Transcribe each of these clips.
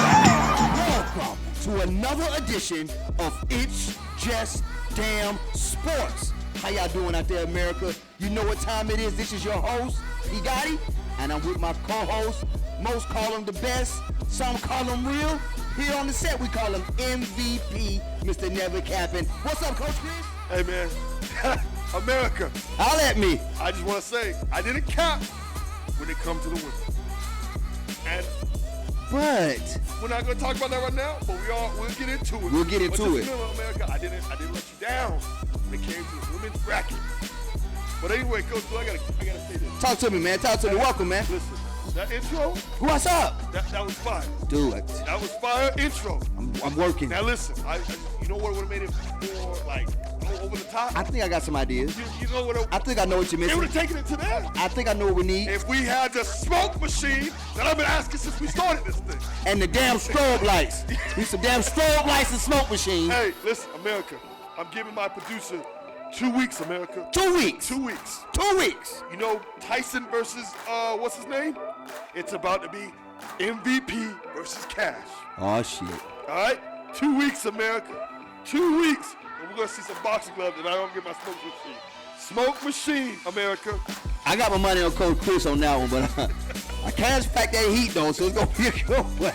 Welcome to another edition of It's Just Damn Sports. How y'all doing out there, America? You know what time it is. This is your host, P. Gotti, and I'm with my co-host. Most call him the best, some call him real. Here on the set, we call him MVP, Mr. Never Capping. What's up, Coach Chris? Hey, man. America. Holla at me. I just want to say, I didn't cap when it comes to the women. And But we're not going to talk about that right now, but we'll get into it. We'll get into but just it. Remember, America, I didn't let you down when it came to the women's bracket. But anyway, Coach, I gotta say this. Talk to me, man. Talk to me. Welcome, man. Listen, that intro, What's up? that was fire. Dude, That was fire intro. I'm working. Now listen, you know what would have made it more like over the top? I think I got some ideas. You know what? I think I know what you're They missing. would have taken it to that. I think I know what we need. If we had the smoke machine that I've been asking since we started this thing. And the damn strobe lights. We some damn strobe lights and smoke machine. Hey, listen, America, I'm giving my producer 2 weeks, America. 2 weeks. 2 weeks. 2 weeks. You know, Tyson versus, what's his name? It's about to be MVP versus Cash. Oh, shit. All right? 2 weeks, America. 2 weeks. And we're going to see some boxing gloves, and I don't get my smoke machine. Smoke machine, America. I got my money on Coach Chris on that one, but I can't pack that heat, though, so it's going to be a good one.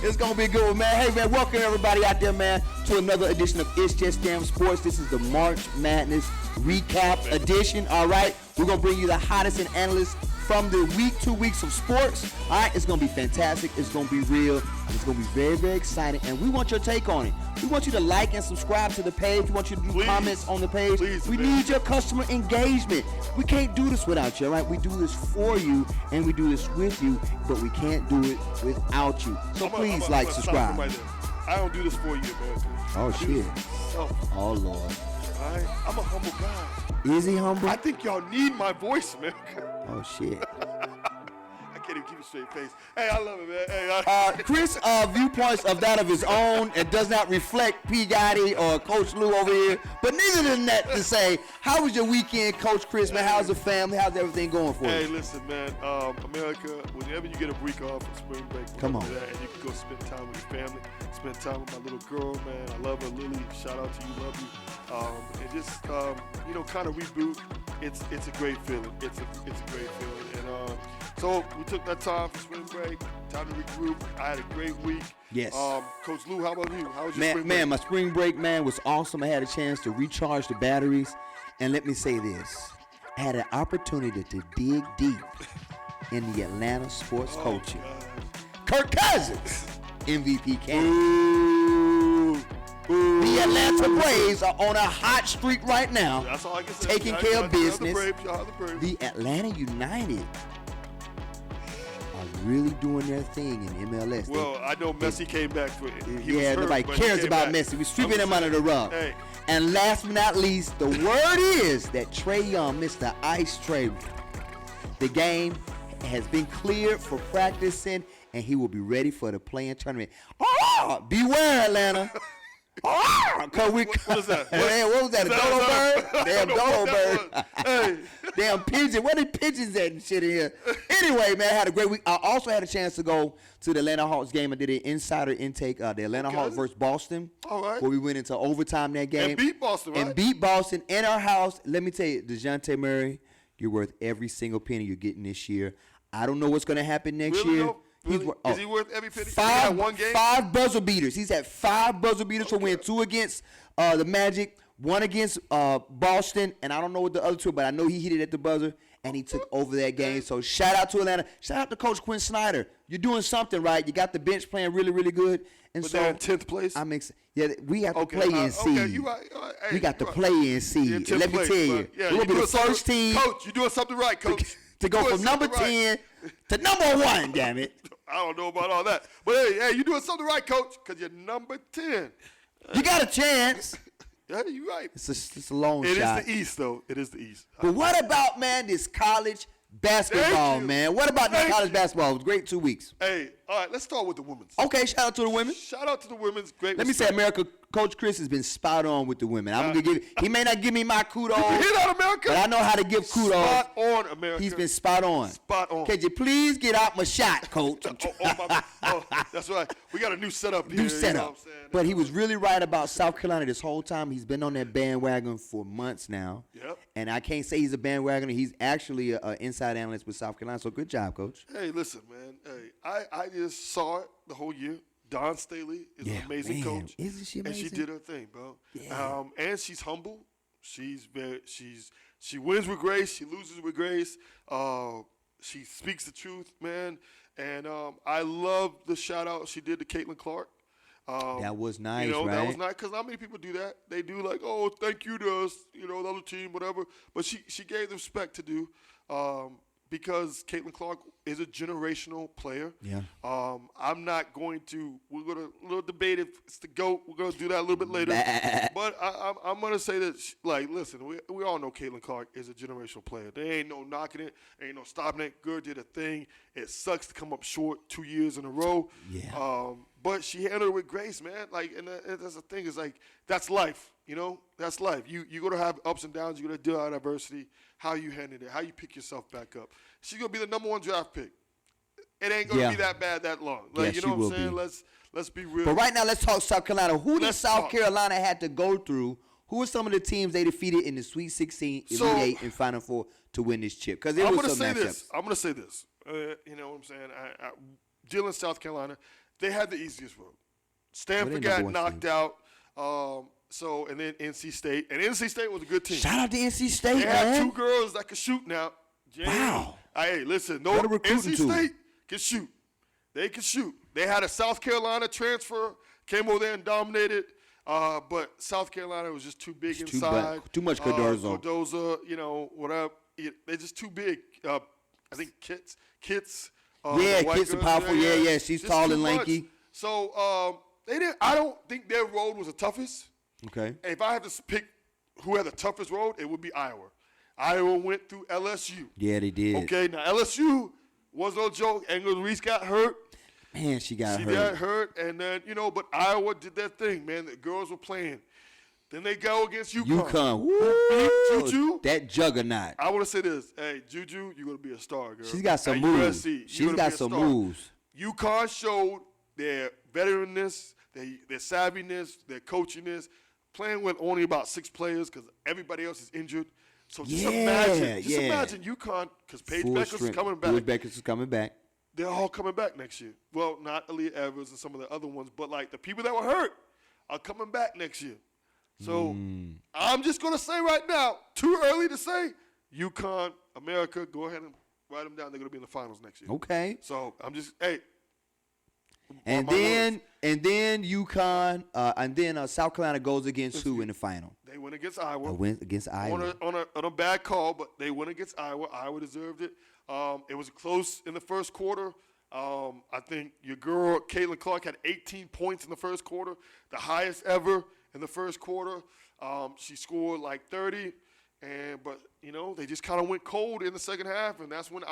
It's going to be a good one, man. Hey, man, welcome everybody out there, man, to another edition of It's Just Damn Sports. This is the March Madness Recap edition, all right? We're going to bring you the hottest and analysts from the week, 2 weeks of sports. All right, it's going to be fantastic. It's going to be real. It's going to be very, very exciting, and we want your take on it. We want you to like and subscribe to the page. We want you to do comments on the page. Please, we man. need your customer engagement. We can't do this without you, all right? We do this for you, and we do this with you, but we can't do it without you. So please like, subscribe. Right there. I don't do this for you, America. Oh, I do this shit. for myself. Oh, Lord. All right? I'm a humble guy. Is he humble? I think y'all need my voice, America. Oh, shit. I can't even keep a straight face. Hey, I love it, man. Hey, Chris' viewpoints of that of his own and does not reflect P. Gotti or Coach Lou over here. But neither than that to say, how was your weekend, Coach Chris, man? How's the family? How's everything going for Hey, you? listen, man. America, whenever you get a week off from spring break, Come on. that, and you can go spend time with your family, spend time with my little girl, man. I love her, Lily. Shout out to you, love you. And just kind of reboot. It's a great feeling. It's a great feeling. And so we took that time for spring break, time to regroup. I had a great week. Yes. Coach Lou, how about you? How was your Man, spring break? man, my spring break, man, was awesome. I had a chance to recharge the batteries. And let me say this. I had an opportunity to dig deep in the Atlanta sports culture. Kirk Cousins, MVP candidate. The Atlanta Braves are on a hot streak right now, That's all I can say. taking Y'all- care y'all- of y'all the business. Braves, y'all the Braves. The Atlanta United are really doing their thing in MLS. Well, I know Messi came back for it. He was Yeah, hurt, nobody but he cares came about back. Messi. We're sweeping I'm him under the rug. Hey. And last but not least, the word is that Trae Young, Mr. Ice Trae, the game has been cleared for practicing, and he will be ready for the playing tournament. Oh, beware, Atlanta. Oh, cause we, What is that? What was that? A dodo bird? Damn dodo bird. Hey. Damn pigeon. Where the pigeons at and shit in here? Anyway, man, I had a great week. I also had a chance to go to the Atlanta Hawks game. I did an insider intake. The Atlanta Hawks versus Boston. All right. Where we went into overtime that game. And beat Boston, right? And beat Boston in our house. Let me tell you, DeJounte Murray, you're worth every single penny you're getting this year. I don't know what's going to happen next Really, year. though? Really? Is he worth every penny? He Five, had one game? 5 buzzer beaters. He's had 5 buzzer beaters to win 2 against the Magic, 1 against Boston, and I don't know what the other 2, but I know he hit it at the buzzer, and he took over that game. So shout out to Atlanta. Shout out to Coach Quinn Snyder. You're doing something right. You got the bench playing really, really good. And But so they're in 10th place? yeah, we have to Okay, play in seed. okay, you right. Hey, We got to you right. play in You're seed. in And 10th let me place, tell you, but yeah, we're going to be you're the doing first something- team Coach, you're doing something right, Coach. to go You're from doing number something right. 10 to number 1, damn it. I don't know about all that. But hey, you're doing something right, Coach, because you're number 10. You got a chance. Yeah, you're right. It's a long It shot. is the East, though. It is the East. But what about, man, this college basketball, Thank you. man? What about this Thank college you. basketball? It was a great 2 weeks. Hey, all right, let's start with the women's. Okay, shout out to the women. Shout out to the women's. Great. Let me say, America, Coach Chris has been spot on with the women. I'm gonna give. He may not give me my kudos. You hear that, America? But I know how to give kudos. Spot on, America. He's been spot on. Spot on. Could you please get out my shot, Coach? That's right. We got a new setup here. New setup. You know what I'm saying? But he was really right about South Carolina this whole time. He's been on that bandwagon for months now. Yep. And I can't say he's a bandwagoner. He's actually an inside analyst with South Carolina. So good job, Coach. Hey, listen, man. Hey, I just saw it the whole year. Dawn Staley is an amazing coach. Isn't she amazing? And she did her thing, bro. Yeah. And she's humble. She wins with grace. She loses with grace. She speaks the truth, man. And I love the shout out she did to Caitlin Clark. That was nice, right? That was nice because not many people do that. They do like, oh, thank you to us, the other team, whatever. But she gave them respect to do because Caitlin Clark is a generational player. Yeah. I'm not going to. We're gonna little debate if it's the GOAT. We're gonna do that a little bit later. But I'm gonna say that, listen, we all know Caitlin Clark is a generational player. There ain't no knocking it. Ain't no stopping it. Girl did a thing. It sucks to come up short 2 years in a row. Yeah. But she handled it with grace, man. And that's the thing is that's life. That's life. You're gonna have ups and downs. You're gonna deal with adversity. How you handle it. How you pick yourself back up. She's gonna be the #1 draft pick. It ain't gonna be that bad that long. You know what I'm saying? Let's be real. But right now, let's talk South Carolina. Who did South Carolina had to go through? Who are some of the teams they defeated in the Sweet 16, Elite 8, and Final Four to win this chip? Because I'm gonna say this. You know what I'm saying? Dealing with South Carolina, they had the easiest road. Stanford got knocked out. And then NC State. And NC State was a good team. Shout out to NC State, They have 2 girls that can shoot now. Wow. Hey, listen, NC State can shoot. They can shoot. They had a South Carolina transfer, came over there and dominated. But South Carolina was just too big inside. Too much Cardozo. Whatever. They're just too big. I think Kits. Kits are powerful. Yeah. She's tall and lanky. Much. So they didn't. I don't think their road was the toughest. Okay. If I had to pick who had the toughest road, it would be Iowa. Iowa went through LSU. Yeah, they did. Okay, now LSU was no joke. Angela Reese got hurt. Man, she got hurt. She got hurt, and then, but Iowa did their thing, man. The girls were playing. Then they go against UConn. Woo! Juju. That juggernaut. I want to say this. Hey, Juju, you're going to be a star, girl. She's got some moves. She's got some moves. UConn showed their veteranness, their savviness, their coachiness, playing with only about 6 players because everybody else is injured. So just imagine UConn, because Paige Beckers is coming back. Paige Beckers is coming back. They're all coming back next year. Well, not Aaliyah Evers and some of the other ones, but the people that were hurt are coming back next year. So I'm just going to say right now, too early to say, UConn, America, go ahead and write them down. They're going to be in the finals next year. Okay. So I'm just, hey. And then UConn, and then South Carolina goes against who in the final? They went against Iowa. Went against Iowa. On a bad call, but they went against Iowa. Iowa deserved it. It was close in the first quarter. I think your girl, Caitlin Clark, had 18 points in the first quarter, the highest ever in the first quarter. She scored 30. But they just kind of went cold in the second half, and that's when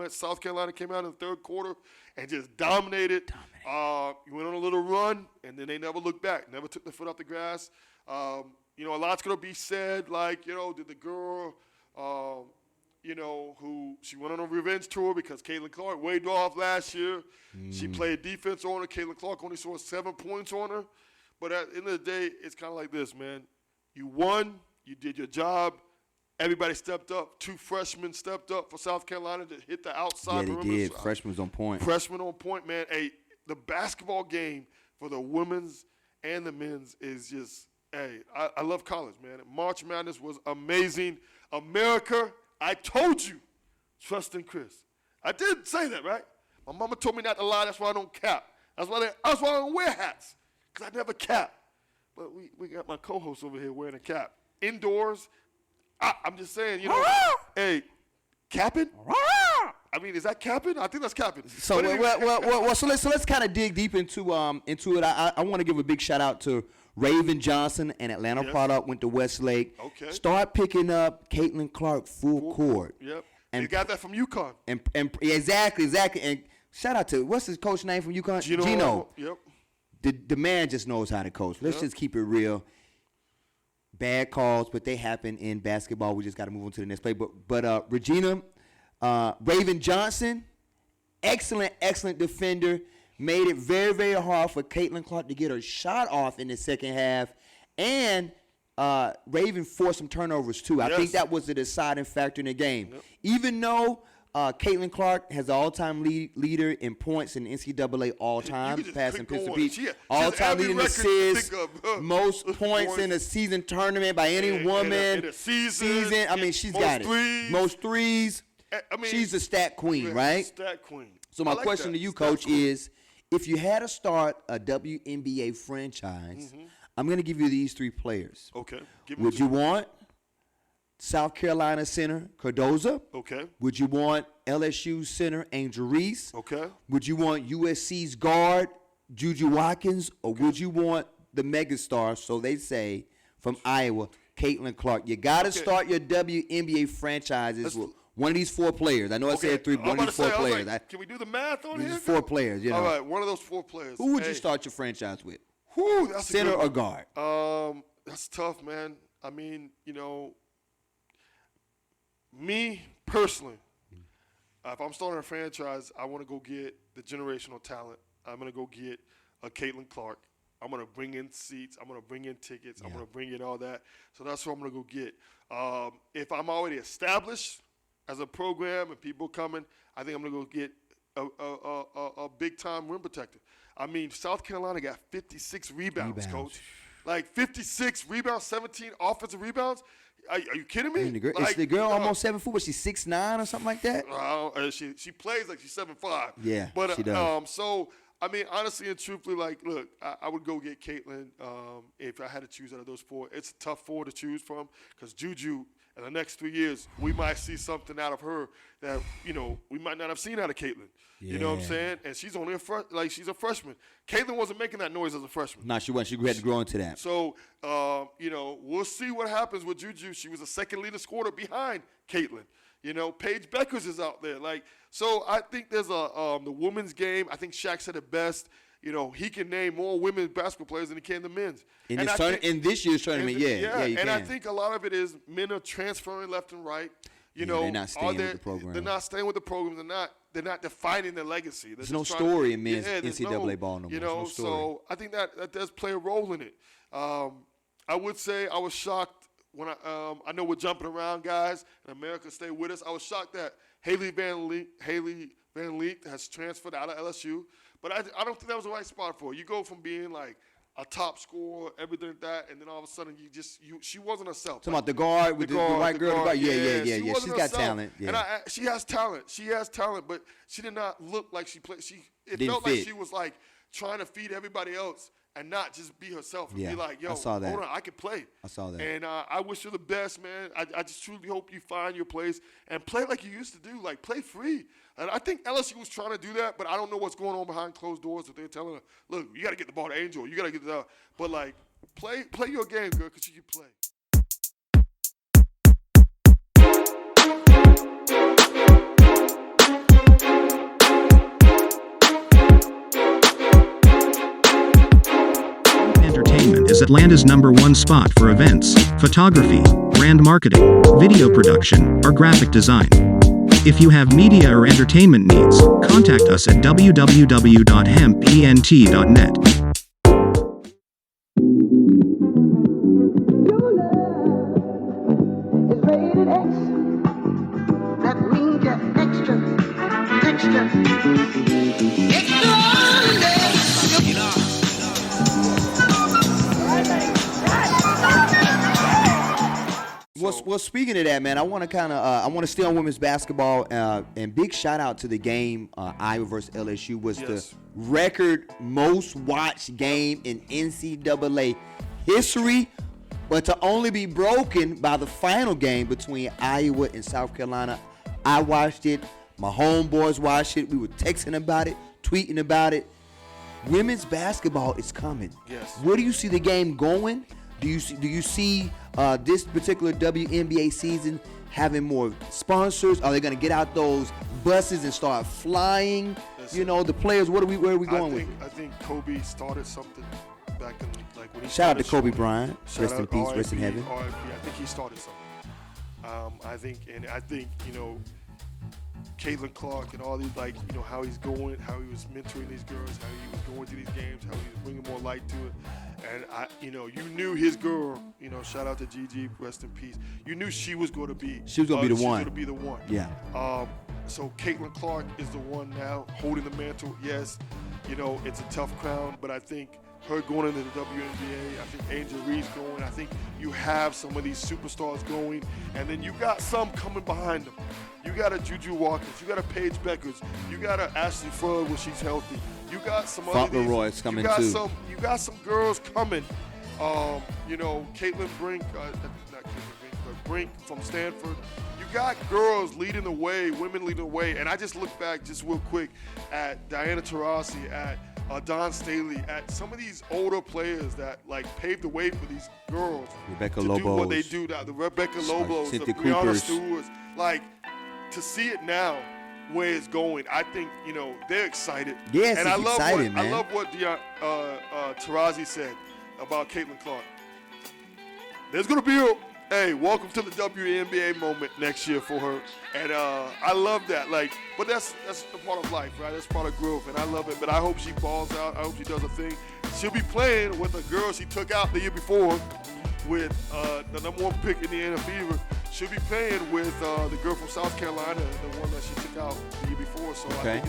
South Carolina came out in the third quarter and just dominated. You went on a little run, and then they never looked back, never took their foot off the grass. A lot's gonna be said, did the girl, who she went on a revenge tour because Caitlin Clark waved off last year. She played defense on her. Caitlin Clark only scored 7 points on her. But at the end of the day, it's kind of like this, man. You won. You did your job. Everybody stepped up. 2 freshmen stepped up for South Carolina to hit the outside perimeter. Yeah, they did. Freshmen on point. Freshmen on point, man. Hey, the basketball game for the women's and the men's is just, I love college, man. March Madness was amazing. America, I told you, trust in Chris. I did say that, right? My mama told me not to lie. That's why I don't cap. That's why I don't wear hats, because I never cap. But we got my co-host over here wearing a cap. Indoors, I'm just saying, hey, capping? I mean, is that capping? I think that's capping. So so let's kind of dig deep into it. I want to give a big shout out to Raven Johnson and Atlanta Product. Went to Westlake. Okay. Start picking up Caitlin Clark full court. Yep. And you got that from UConn. And exactly. And shout out to what's his coach name from UConn? Gino. Yep. the man just knows how to coach. Let's just keep it real. Bad calls, but they happen in basketball. We just got to move on to the next play. But Regina Raven Johnson, excellent defender. Made it very, very hard for Caitlin Clark to get her shot off in the second half. And Raven forced some turnovers, too. I think that was the deciding factor in the game. Yep. Even though Caitlin Clark has the all-time leader in points in NCAA all-time, passing Pistol Beach. All-time leading assists, most points in a season tournament by any woman. In a season. I mean, she's got it. Most threes. I mean, she's a stat queen, right? Stat queen. So my question to you, Coach, is if you had to start a WNBA franchise, I'm going to give you these three players. Okay. Would you want South Carolina center Cardoza? Okay. Would you want LSU center Angel Reese? Okay. Would you want USC's guard Juju Watkins? Or would you want the megastar, so they say, from Iowa, Caitlin Clark? You got to start your WNBA franchises with one of these four players. I know I said three, but one of these four players. Can we do the math on here? These four players, you know. All right, one of those four players. Who would you start your franchise with? That's center or guard? That's tough, man. I mean, me personally, if I'm starting a franchise, I want to go get the generational talent. I'm going to go get a Caitlin Clark. I'm going to bring in seats. I'm going to bring in tickets. I'm going to bring in all that. So that's what I'm going to go get. If I'm already established as a program and people coming, I think I'm going to go get a big-time rim protector. I mean, South Carolina got 56 rebounds, Coach. Like 56 rebounds, 17 offensive rebounds. Are you kidding me? I mean, is the girl almost 7 foot? Was she 6'9" or something like that? She plays like she's 7'5". Yeah, but she does. So I mean, honestly and truthfully, like, look, I would go get Caitlin if I had to choose out of those four. It's a tough four to choose from because Juju, in the next 3 years, we might see something out of her that we might not have seen out of Caitlin. You know what I'm saying? And she's only she's a freshman. Caitlin wasn't making that noise as a freshman. No, she wasn't. She had to grow into that. So, we'll see what happens with Juju. She was the second leading scorer behind Caitlin. Paige Beckers is out there. So I think there's the women's game. I think Shaq said it best. He can name more women's basketball players than he can the men's. In this year's tournament, yeah, you can. I think a lot of it is men are transferring left and right. They're not staying with the program. They're not staying with the program. They're not defining their legacy. There's no story in men's NCAA ball no more. No story. So I think that does play a role in it. I would say I was shocked when I know we're jumping around, guys, and America stay with us. I was shocked that Haley Van Leek has transferred out of LSU, but I don't think that was the right spot for her. You go from being like a top scorer, everything like that, and then all of a sudden she wasn't herself. Talking about the guard with the white girl. Yeah. She's got talent. Yeah. And she has talent. She has talent, but she did not look like she played. It felt fit. like she was like trying to feed everybody else and not just be herself and be like, yo, I saw that. Hold on, I can play. I saw that. And I wish her the best, man. I just truly hope you find your place and play like you used to do, like play free. And I think LSU was trying to do that, but I don't know what's going on behind closed doors that they're telling her, look, you got to get the ball to Angel. You got to get the – but, like, play your game, girl, because you can play. Entertainment is Atlanta's #1 spot for events, photography, brand marketing, video production, or graphic design. If you have media or entertainment needs, contact us at www.hempent.net. Well, speaking of that, man, I want to stay on women's basketball, and big shout out to the game Iowa versus LSU was the record most watched game in NCAA history, but to only be broken by the final game between Iowa and South Carolina. I watched it. My homeboys watched it. We were texting about it, tweeting about it. Women's basketball is coming. Yes. Where do you see the game going? Do you see this particular WNBA season having more sponsors? Are they going to get out those buses and start flying you know, the players. Where are we going with it? I think Kobe started something back in like when he Shout out to started Kobe Bryant. Rest in peace, rest in heaven. RIP. I think he started something. I think you know, Caitlin Clark and all these, like, you know, how he's going, how he was mentoring these girls, how he was going to these games, how he was bringing more light to it. And you know, you knew his girl, you know, shout out to Gigi, rest in peace. You knew she was going to be. She was going to be the one. She was going to be the one. Yeah. So Caitlin Clark is the one now holding the mantle. Yes, you know, it's a tough crown, but I think her going into the WNBA, I think Angel Reed's going. I think you have some of these superstars going, and then you got some coming behind them. You got a Juju Walkers, you got a Paige Beckers, you got a Ashley Flood when she's healthy. You got some other Fauntleroy's coming too. You got some girls coming. You know, Caitlin Brink, not Caitlin Brink, but Brink from Stanford. You got girls leading the way, women leading the way, and I just look back just real quick at Diana Taurasi, at Dawn Staley, at some of these older players that like paved the way for these girls Rebecca to Lobos. do what they do now. The Rebecca Lobos, the Cynthia Brianna Coopers. Stewarts, like to see it now where it's going. I think, you know, they're excited. Yes, and it's exciting, man. I love what Taurasi said about Caitlin Clark. There's gonna be a welcome to the WNBA moment next year for her, and I love that. Like, but that's the part of life, right? That's part of growth, and I love it. But I hope she balls out. I hope she does her thing. She'll be playing with a girl she took out the year before, with the number one pick in the Anna Fever. She'll be playing with the girl from South Carolina, the one that she took out the year before. So okay.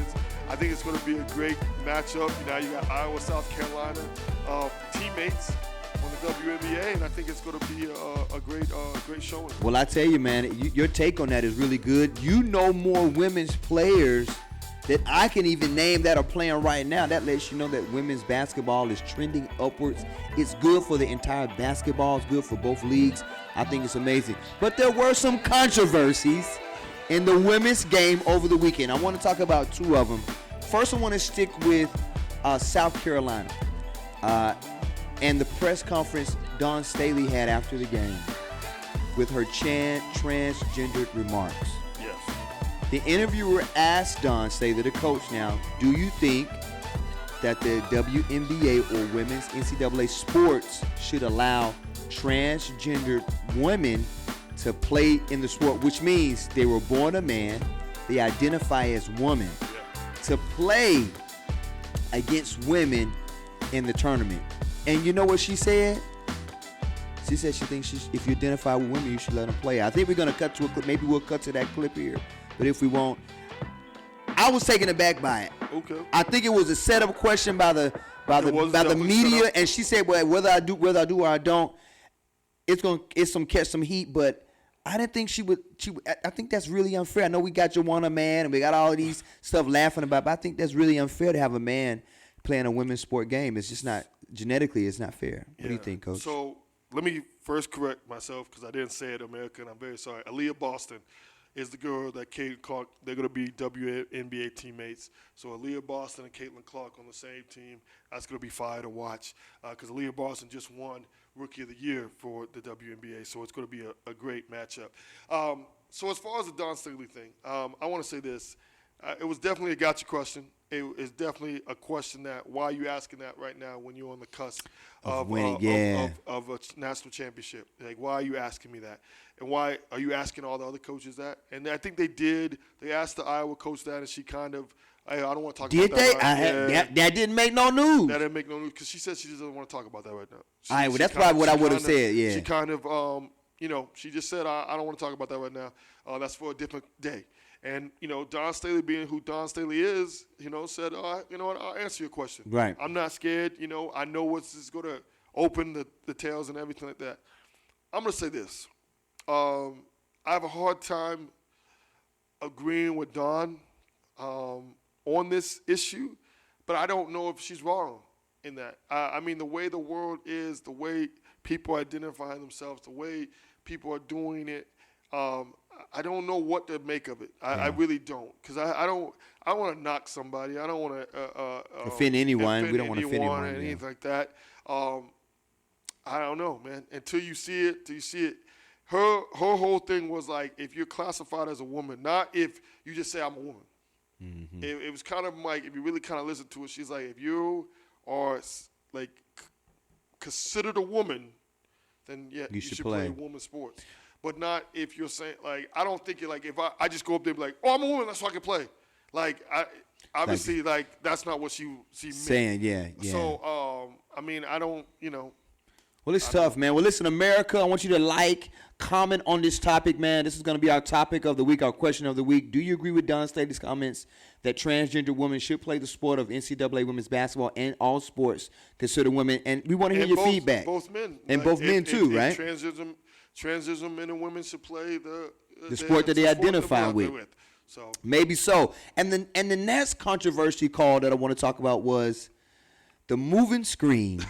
I think it's going to be a great matchup. Now you got Iowa, South Carolina teammates on the WNBA, and I think it's going to be a great showing. Well, I tell you, man, your take on that is really good. You know more women's players that I can even name that are playing right now. That lets you know that women's basketball is trending upwards. It's good for the entire basketball. It's good for both leagues. I think it's amazing. But there were some controversies in the women's game over the weekend. I want to talk about two of them. First, I want to stick with South Carolina and the press conference Dawn Staley had after the game with her transgendered remarks. Yes. The interviewer asked Dawn Staley, the coach now, do you think that the WNBA or women's NCAA sports should allow transgendered women to play in the sport, which means they were born a man, they identify as woman, to play against women in the tournament? And you know what she said? She said she thinks if you identify with women, you should let them play. I think we're going to cut to a clip. Maybe we'll cut to that clip here. But if we won't, I was taken aback by it. Okay. I think it was a setup question by the media, and she said, "Well, whether I do or I don't, it's gonna catch some heat." But I didn't think she would. I think that's really unfair. I know we got Joanna Man and we got all of these stuff laughing about, but I think that's really unfair to have a man playing a women's sport game. It's just not genetically. It's not fair. What do you think, Coach? So let me first correct myself because I didn't say it, America, and I'm very sorry. Aaliyah Boston is the girl that Caitlin Clark, they're going to be WNBA teammates. So Aaliyah Boston and Caitlin Clark on the same team. That's going to be fire to watch because Aaliyah Boston just won Rookie of the Year for the WNBA. So it's going to be a great matchup. So as far as the Dawn Staley thing, I want to say this. It was definitely a gotcha question. It is definitely a question that why are you asking that right now when you're on the cusp of winning, of a national championship? Like, why are you asking me that? And why are you asking all the other coaches that? And I think they did. They asked the Iowa coach that, and she kind of, I don't want to talk about that. Did they? That didn't make no news. That didn't make no news because she said she just doesn't want to talk about that right now. All right, well, that's probably what I would have said, yeah. She kind of, she just said, I don't want to talk about that right now. That's for a different day. And, Dawn Staley being who Dawn Staley is, said, you know what, I'll answer your question. Right. I'm not scared. I know what's going to open the tails and everything like that. I'm going to say this. I have a hard time agreeing with Dawn on this issue, but I don't know if she's wrong in that. I mean, the way the world is, the way people identify themselves, the way people are doing it, I don't know what to make of it. I really don't, because I want to knock somebody. I don't want to offend anyone. We don't want to offend anyone or anything like that. I don't know, man. Until you see it. Her whole thing was like, if you're classified as a woman, not if you just say I'm a woman. It was kind of like, if you really kind of listen to it, she's like, if you are like considered a woman, then yeah, you should play women's sports. But not if you're saying, like, I don't think like if I just go up there and be like, oh, I'm a woman, that's why I can play. Like, obviously, like that's not what she meant. Saying, yeah. So, I mean, I don't, Well, it's tough, man. Well, listen, America, I want you to like, comment on this topic, man. This is going to be our topic of the week, our question of the week. Do you agree with Don Staley's comments that transgender women should play the sport of NCAA women's basketball and all sports consider women? And we want to hear your feedback. Both men. And both men, too, right? Transgender men and women should play the sport that they identify with. So maybe so. And the next controversy call that I want to talk about was the moving screen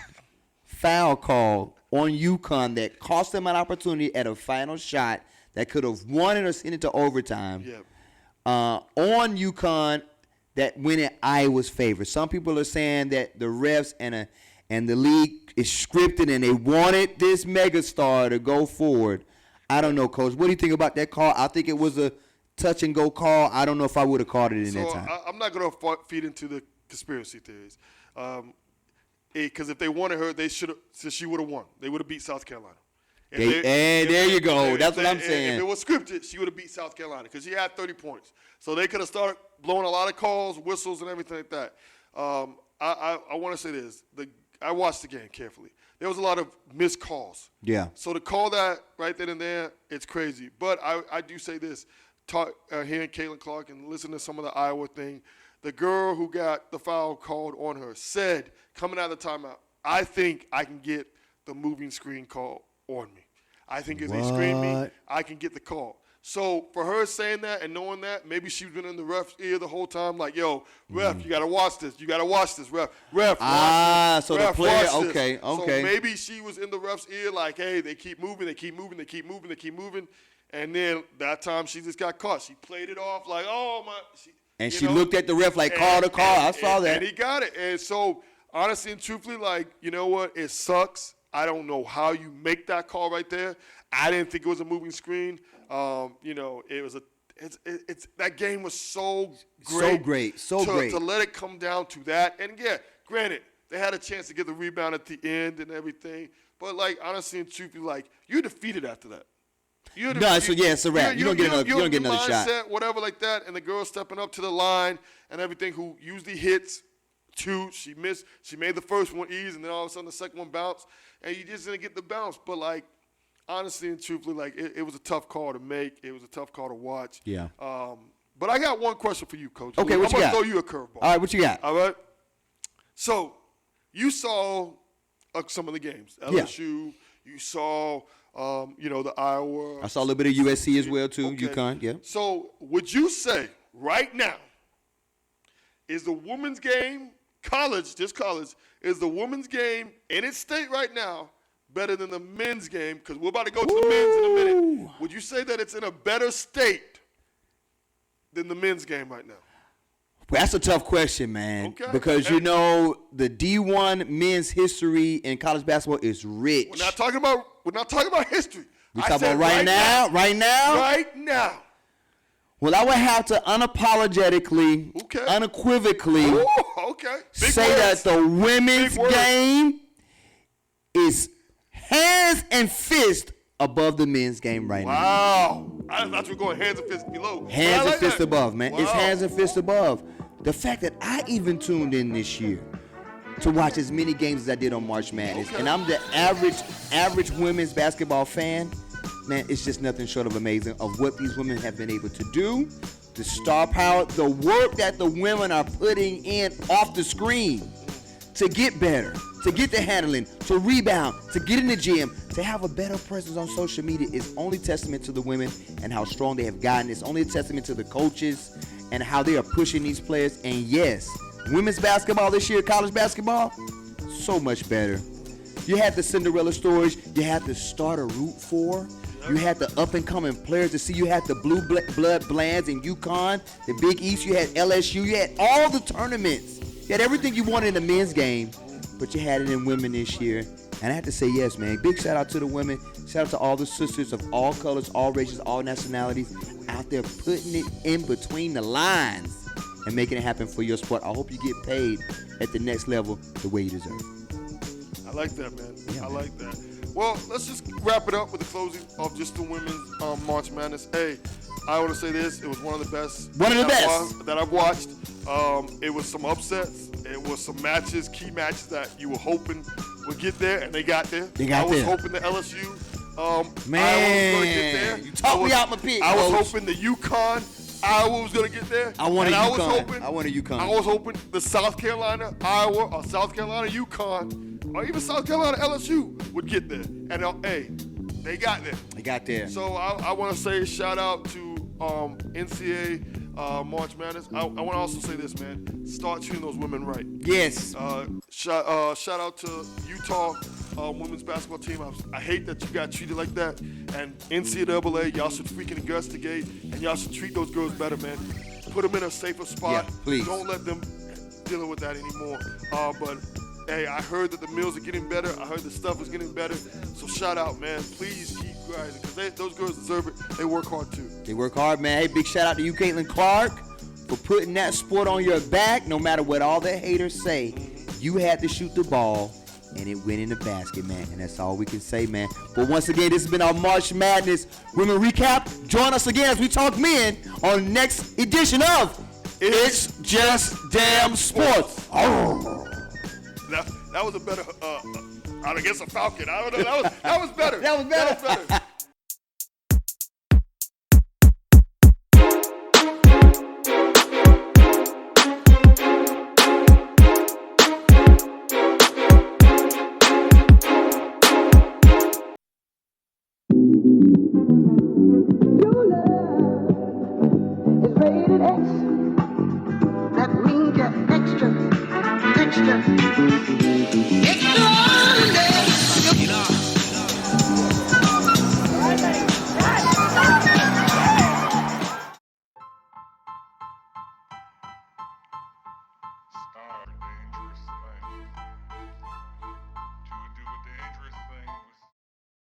foul call on UConn that cost them an opportunity at a final shot that could have won it or sent it to overtime. Yeah. On UConn that went in Iowa's favor. Some people are saying that the refs and the league is scripted and they wanted this megastar to go forward. I don't know, Coach. What do you think about that call? I think it was a touch-and-go call. I don't know if I would have called it in that time. I'm not going to feed into the conspiracy theories. Because if they wanted her, they should have. So she would have won. They would have beat South Carolina. There you go. That's what I'm saying. If it was scripted, she would have beat South Carolina because she had 30 points. So they could have started blowing a lot of calls, whistles, and everything like that. I want to say this. I watched the game carefully. There was a lot of missed calls. Yeah. So to call that right then and there, it's crazy. But I do say this. Hearing Caitlin Clark and listening to some of the Iowa thing, the girl who got the foul called on her said, coming out of the timeout, I think I can get the moving screen call on me. I think if they screen me, I can get the call. So for her saying that and knowing that, maybe she's been in the ref's ear the whole time, like, yo, ref, you got to watch this. You got to watch this, ref. Ref, watch this. So ref, the player, watch this. Okay. So maybe she was in the ref's ear like, hey, they keep moving. And then that time she just got caught. She played it off like, oh, my. She looked at the ref like, call the call. I saw that. And he got it. And so, honestly and truthfully, like, you know what? It sucks. I don't know how you make that call right there. I didn't think it was a moving screen. It was that game was so great. So great. To let it come down to that. And, yeah, granted, they had a chance to get the rebound at the end and everything. But, like, honestly and truthfully, like, you're defeated after that. It's a wrap. You don't get another shot. Whatever like that, and the girl stepping up to the line and everything who usually hits two. She missed. She made the first one easy, and then all of a sudden the second one bounced, and you just didn't get the bounce. But, like, honestly and truthfully, like, it was a tough call to make. It was a tough call to watch. Yeah. But I got one question for you, Coach. Okay, what you got? I'm going to throw you a curveball. All right, what you got? All right. So, you saw some of the games. LSU. Yeah. You saw the Iowa. I saw a little bit of USC as well, too, okay. UConn, yeah. So would you say right now is the women's game, is the women's game in its state right now better than the men's game? Because we're about to go to the men's in a minute. Would you say that it's in a better state than the men's game right now? Well, that's a tough question, man. Okay. Because, the D1 men's history in college basketball is rich. We're not talking about history. We're talking about right now? Right now. Well, I would have to unapologetically, unequivocally say that the women's game is hands and fist above the men's game right now. Wow. I thought you were going hands and fist below. Hands and fist above, man. Wow. It's hands and fist above. The fact that I even tuned in this year to watch as many games as I did on March Madness, and I'm the average women's basketball fan, man, it's just nothing short of amazing of what these women have been able to do, the star power, the work that the women are putting in off the screen to get better, to get the handling, to rebound, to get in the gym, to have a better presence on social media is only testament to the women and how strong they have gotten. It's only a testament to the coaches and how they are pushing these players. And yes, women's basketball this year, college basketball, so much better. You had the Cinderella stories. You had the star to root for. You had the up-and-coming players to see. You had the Blue Blood Blands in UConn, the Big East. You had LSU. You had all the tournaments. You had everything you wanted in the men's game, but you had it in women this year. And I have to say yes, man. Big shout out to the women. Shout out to all the sisters of all colors, all races, all nationalities out there putting it in between the lines and making it happen for your sport. I hope you get paid at the next level the way you deserve. I like that, man. Yeah, I man. like that. Well, let's just wrap it up with the closing of just the women's March Madness. Hey, I want to say this. It was one of the best. One of the best. That I've watched. It was some upsets. It was some matches, key matches that you were hoping would get there, and they got there. I was hoping the LSU Man, Iowa was going to get there. you talked me out my pick, I was Coach. hoping the UConn Iowa was going to get there. I wanted and UConn. I wanted UConn. I was hoping the South Carolina Iowa or South Carolina UConn or even South Carolina LSU would get there. And hey, they got there. They got there. So I want to say shout out to NCAA March Madness. I want to also say this, man. Start treating those women right. Yes. Shout out to Utah women's basketball team. I hate that you got treated like that. And NCAA, y'all should freaking investigate, and y'all should treat those girls better, man. Put them in a safer spot. Yeah, please. Don't let them dealing with that anymore. But hey, I heard that the meals are getting better. I heard the stuff is getting better. So shout out, man. Please keep rising, because those girls deserve it. They work hard too. They work hard, man. Hey, big shout out to you, Caitlin Clark, for putting that sport on your back. No matter what all the haters say, you had to shoot the ball, and it went in the basket, man. And that's all we can say, man. But once again, this has been our March Madness Women Recap. Join us again as we talk men on the next edition of It's Just Damn Sports. That was a better, I guess a falcon. I don't know. That was better. That was better. Your love is rated X. That means you're extra, extra.